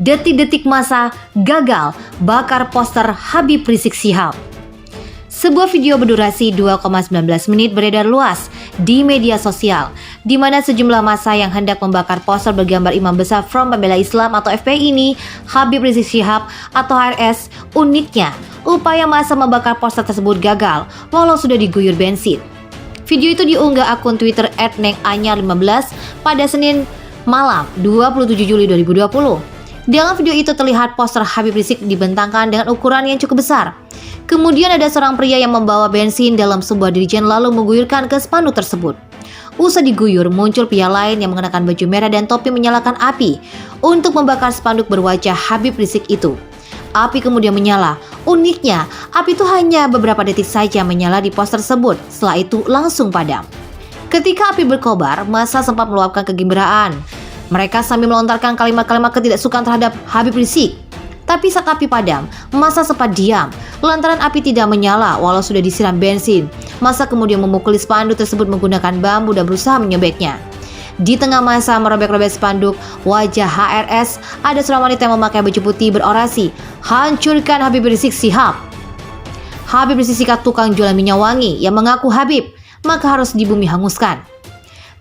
detik-detik masa gagal bakar poster Habib Rizik Syihab. Sebuah video berdurasi 2,19 menit beredar luas di media sosial, di mana sejumlah massa yang hendak membakar poster bergambar Imam Besar Front Pembela Islam atau FPI ini, Habib Rizik Syihab atau HRS. Uniknya, upaya massa membakar poster tersebut gagal walau sudah diguyur bensin. Video itu diunggah akun Twitter @nenganyar15 pada Senin malam 27 Juli 2020. Dalam video itu terlihat poster Habib Rizik dibentangkan dengan ukuran yang cukup besar. Kemudian ada seorang pria yang membawa bensin dalam sebuah dirijen lalu mengguyurkan ke spanduk tersebut. Usai diguyur, muncul pria lain yang mengenakan baju merah dan topi menyalakan api untuk membakar spanduk berwajah Habib Rizik itu. Api kemudian menyala. Uniknya, api itu hanya beberapa detik saja menyala di poster tersebut. Setelah itu langsung padam. Ketika api berkobar, massa sempat meluapkan kegembiraan. Mereka sambil melontarkan kalimat-kalimat ketidaksukaan terhadap Habib Rizik. Tapi saat api padam, massa sempat diam lantaran api tidak menyala walau sudah disiram bensin. Massa kemudian memukuli spanduk tersebut menggunakan bambu dan berusaha menyobeknya. Di tengah massa merobek-robek spanduk wajah HRS, ada seorang wanita yang memakai baju putih berorasi, "Hancurkan Habib Rizik Syihab." Habib Rizik Syihab tukang jualan minyak wangi yang mengaku Habib, maka harus dibumi hanguskan.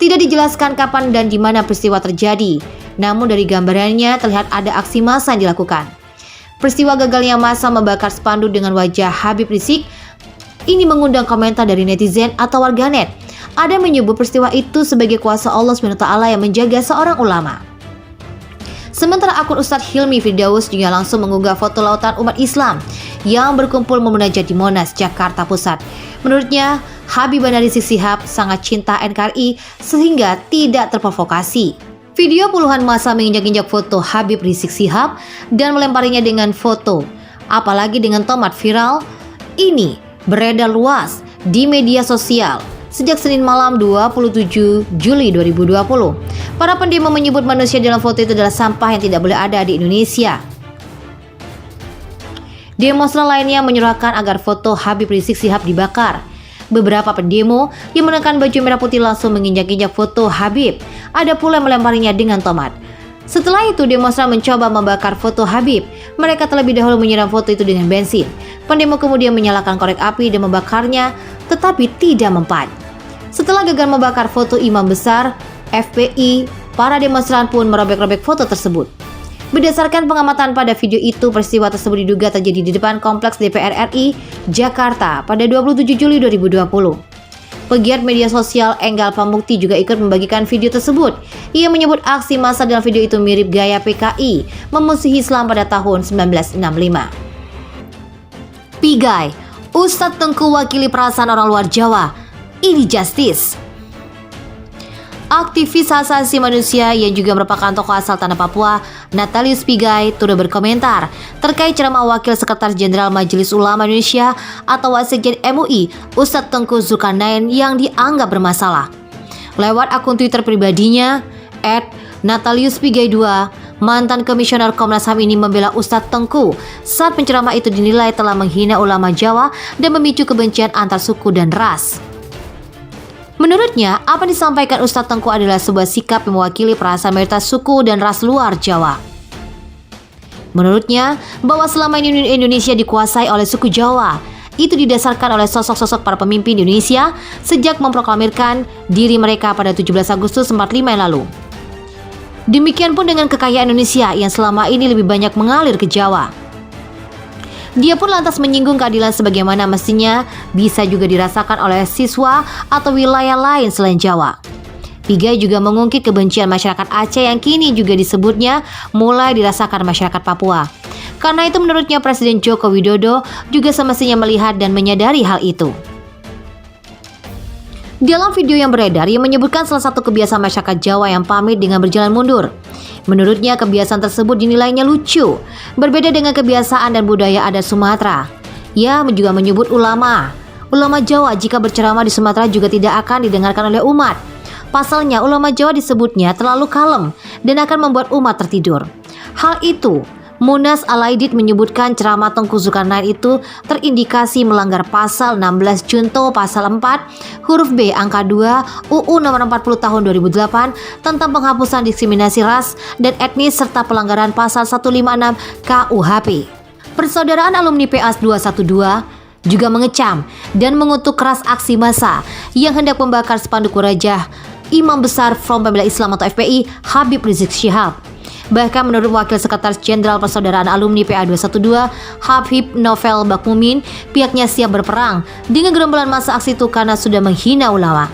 Tidak dijelaskan kapan dan di mana peristiwa terjadi, namun dari gambarannya terlihat ada aksi massa yang dilakukan. Peristiwa gagalnya massa membakar spanduk dengan wajah Habib Rizik ini mengundang komentar dari netizen atau warganet. Ada yang menyebut peristiwa itu sebagai kuasa Allah SWT yang menjaga seorang ulama. Sementara akun Ustadz Hilmi Firdaus juga langsung mengunggah foto lautan umat Islam yang berkumpul memunajat di Monas, Jakarta Pusat. Menurutnya, Habib Rizik Syihab sangat cinta NKRI sehingga tidak terprovokasi. Video puluhan massa menginjak-injak foto Habib Rizik Syihab dan melemparinya dengan foto, apalagi dengan tomat viral ini beredar luas di media sosial sejak Senin malam 27 Juli 2020. Para pendemo menyebut manusia dalam foto itu adalah sampah yang tidak boleh ada di Indonesia. Demonstran lainnya menyuarakan agar foto Habib Rizik Syihab dibakar. Beberapa pendemo yang mengenakan baju merah putih langsung menginjak-injak foto Habib. Ada pula yang melemparinya dengan tomat. Setelah itu, demonstran mencoba membakar foto Habib. Mereka terlebih dahulu menyiram foto itu dengan bensin. Pendemo kemudian menyalakan korek api dan membakarnya, tetapi tidak mempan. Setelah gagal membakar foto Imam Besar FPI, para demonstran pun merobek-robek foto tersebut. Berdasarkan pengamatan pada video itu, peristiwa tersebut diduga terjadi di depan Kompleks DPR RI, Jakarta pada 27 Juli 2020. Pegiat media sosial Enggal Pamukti juga ikut membagikan video tersebut. Ia menyebut aksi massa dalam video itu mirip gaya PKI memusuhi Islam pada tahun 1965. Pigai, Ustadz Tengku wakili perasaan orang luar Jawa. Ini justice. Aktivis hak asasi manusia yang juga merupakan tokoh asal tanah Papua, Natalius Pigai, turut berkomentar terkait ceramah Wakil Sekretaris Jenderal Majelis Ulama Indonesia atau Wasekjen MUI, Ustadz Tengku Zulkarnain yang dianggap bermasalah. Lewat akun Twitter pribadinya, @Natalius_Pigai2, mantan komisioner Komnas HAM ini membela Ustadz Tengku saat penceramah itu dinilai telah menghina ulama Jawa dan memicu kebencian antar suku dan ras. Menurutnya, apa yang disampaikan Ustadz Tengku adalah sebuah sikap yang mewakili perasaan mayoritas suku dan ras luar Jawa. Menurutnya, bahwa selama ini Indonesia dikuasai oleh suku Jawa, itu didasarkan oleh sosok-sosok para pemimpin di Indonesia sejak memproklamirkan diri mereka pada 17 Agustus 45 yang lalu. Demikian pun dengan kekayaan Indonesia yang selama ini lebih banyak mengalir ke Jawa. Dia pun lantas menyinggung keadilan sebagaimana mestinya bisa juga dirasakan oleh siswa atau wilayah lain selain Jawa. Pigai juga mengungkit kebencian masyarakat Aceh yang kini juga disebutnya mulai dirasakan masyarakat Papua. Karena itu menurutnya Presiden Joko Widodo juga semestinya melihat dan menyadari hal itu. Dalam video yang beredar, ia menyebutkan salah satu kebiasaan masyarakat Jawa yang pamit dengan berjalan mundur. Menurutnya kebiasaan tersebut dinilainya lucu, berbeda dengan kebiasaan dan budaya adat Sumatera. Ia juga menyebut ulama Jawa jika berceramah di Sumatera juga tidak akan didengarkan oleh umat. Pasalnya ulama Jawa disebutnya terlalu kalem dan akan membuat umat tertidur. Hal itu Munas Alaidit menyebutkan ceramah Tengku Zulkarnain itu terindikasi melanggar pasal 16 Junto pasal 4 huruf B angka 2 UU nomor 40 tahun 2008 tentang penghapusan diskriminasi ras dan etnis serta pelanggaran pasal 156 KUHP. Persaudaraan Alumni PAS 212 juga mengecam dan mengutuk keras aksi massa yang hendak membakar spanduk wajah Imam Besar Front Pembela Islam atau FPI Habib Rizik Syihab. Bahkan menurut Wakil Sekretaris Jenderal Persaudaraan Alumni PA 212, Habib Novel Bakmumin, pihaknya siap berperang dengan gerombolan massa aksi itu karena sudah menghina ulama.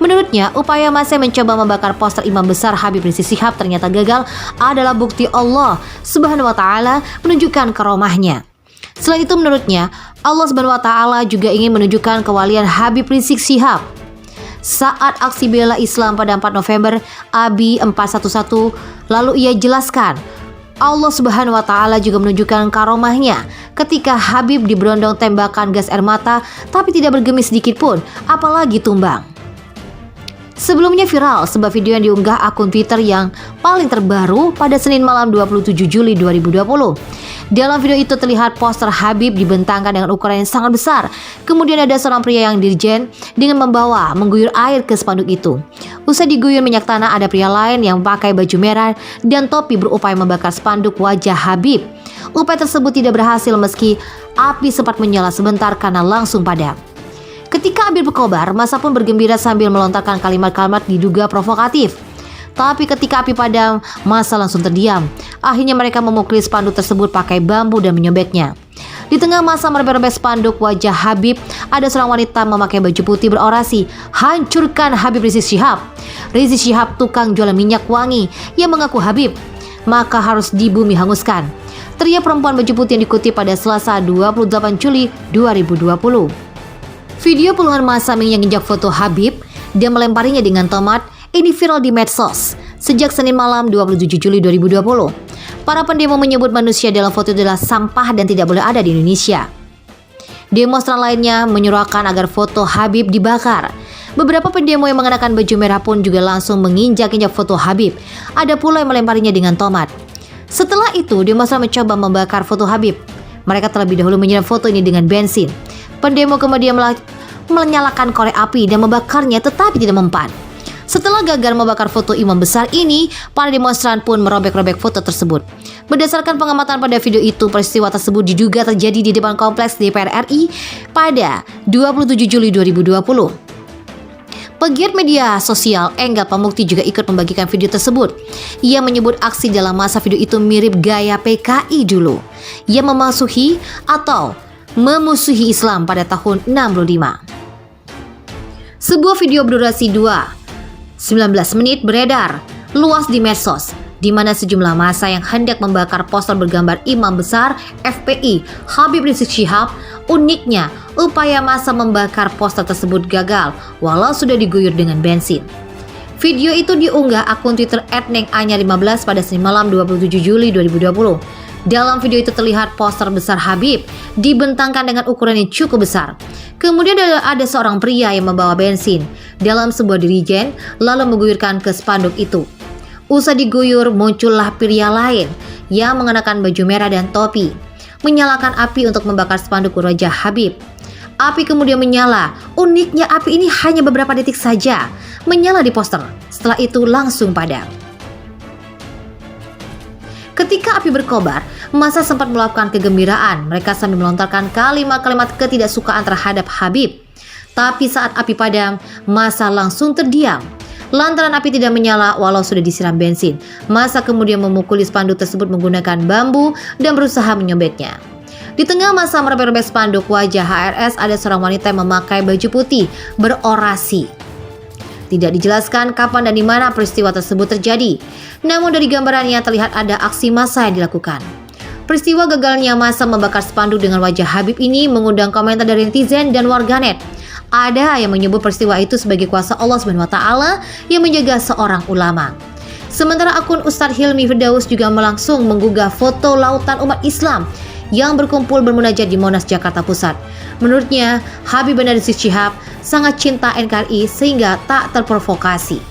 Menurutnya, upaya massa mencoba membakar poster Imam Besar Habib Rizik Syihab ternyata gagal adalah bukti Allah Subhanahu wa taala menunjukkan karomahnya. Selain itu menurutnya, Allah Subhanahu wa taala juga ingin menunjukkan kewalian Habib Rizik Syihab. Saat aksi bela Islam pada 4 November ABI 411, lalu ia jelaskan, Allah Subhanahu wa taala juga menunjukkan karomahnya ketika Habib diberondong tembakan gas air mata tapi tidak bergeming sedikit pun, apalagi tumbang. Sebelumnya viral sebuah video yang diunggah akun Twitter yang paling terbaru pada Senin malam 27 Juli 2020. Dalam video itu terlihat poster Habib dibentangkan dengan ukuran yang sangat besar. Kemudian ada seorang pria yang dirjen dengan mengguyur air ke spanduk itu. Usai diguyur minyak tanah, ada pria lain yang pakai baju merah dan topi berupaya membakar spanduk wajah Habib. Upaya tersebut tidak berhasil meski api sempat menyala sebentar karena langsung padam. Ketika api berkobar, massa pun bergembira sambil melontarkan kalimat-kalimat diduga provokatif. Tapi ketika api padam, massa langsung terdiam. Akhirnya mereka memukuli spanduk tersebut pakai bambu dan menyobeknya. Di tengah massa merebet-rebet spanduk wajah Habib, ada seorang wanita memakai baju putih berorasi, "Hancurkan Habib Rizik Syihab." Rizik Syihab tukang jualan minyak wangi yang mengaku Habib, maka harus di bumi hanguskan. Teriak perempuan baju putih yang dikutip pada Selasa 28 Juli 2020. Video puluhan massa menginjak foto Habib dan melemparinya dengan tomat ini viral di medsos sejak Senin malam 27 Juli 2020. Para pendemo menyebut manusia dalam foto adalah sampah dan tidak boleh ada di Indonesia. Demonstran lainnya menyuarakan agar foto Habib dibakar. Beberapa pendemo yang mengenakan baju merah pun juga langsung menginjak-injak foto Habib. Ada pula yang melemparinya dengan tomat. Setelah itu, demonstran mencoba membakar foto Habib. Mereka terlebih dahulu menyiram foto ini dengan bensin. Pendemo kemudian menyalakan korek api dan membakarnya tetapi tidak mempan. Setelah gagal membakar foto Imam Besar ini, para demonstran pun merobek-robek foto tersebut. Berdasarkan pengamatan pada video itu, peristiwa tersebut diduga terjadi di depan kompleks DPR RI pada 27 Juli 2020. Pegiat media sosial Enggar Pamukti juga ikut membagikan video tersebut. Ia menyebut aksi dalam masa video itu mirip gaya PKI dulu, yang memusuhi Islam pada tahun 65. Sebuah video berdurasi 19 menit beredar luas di medsos, di mana sejumlah massa yang hendak membakar poster bergambar Imam Besar FPI Habib Rizik Syihab. Uniknya, upaya massa membakar poster tersebut gagal walau sudah diguyur dengan bensin. Video itu diunggah akun Twitter @nenganya15 pada Senin malam 27 Juli 2020. Dalam video itu terlihat poster besar Habib dibentangkan dengan ukuran yang cukup besar. Kemudian ada seorang pria yang membawa bensin dalam sebuah dirijen lalu mengguyurkan ke spanduk itu. Usai diguyur, muncullah pria lain yang mengenakan baju merah dan topi, menyalakan api untuk membakar spanduk wajah Habib. Api kemudian menyala. Uniknya api ini hanya beberapa detik saja menyala di poster. Setelah itu langsung padam. Ketika api berkobar, massa sempat melakukan kegembiraan. Mereka sambil melontarkan kalimat-kalimat ketidaksukaan terhadap Habib. Tapi saat api padam, massa langsung terdiam. Lantaran api tidak menyala walau sudah disiram bensin, massa kemudian memukuli spanduk tersebut menggunakan bambu dan berusaha menyobeknya. Di tengah massa merebet-rebet spanduk wajah HRS, ada seorang wanita yang memakai baju putih berorasi. Tidak dijelaskan kapan dan di mana peristiwa tersebut terjadi. Namun dari gambarannya terlihat ada aksi massa yang dilakukan. Peristiwa gagalnya massa membakar spanduk dengan wajah Habib ini mengundang komentar dari netizen dan warganet. Ada yang menyebut peristiwa itu sebagai kuasa Allah SWT yang menjaga seorang ulama. Sementara akun Ustadz Hilmi Firdaus juga langsung menggugah foto lautan umat Islam yang berkumpul bermunajat di Monas, Jakarta Pusat. Menurutnya, Habib Rizik Syihab sangat cinta NKRI sehingga tak terprovokasi.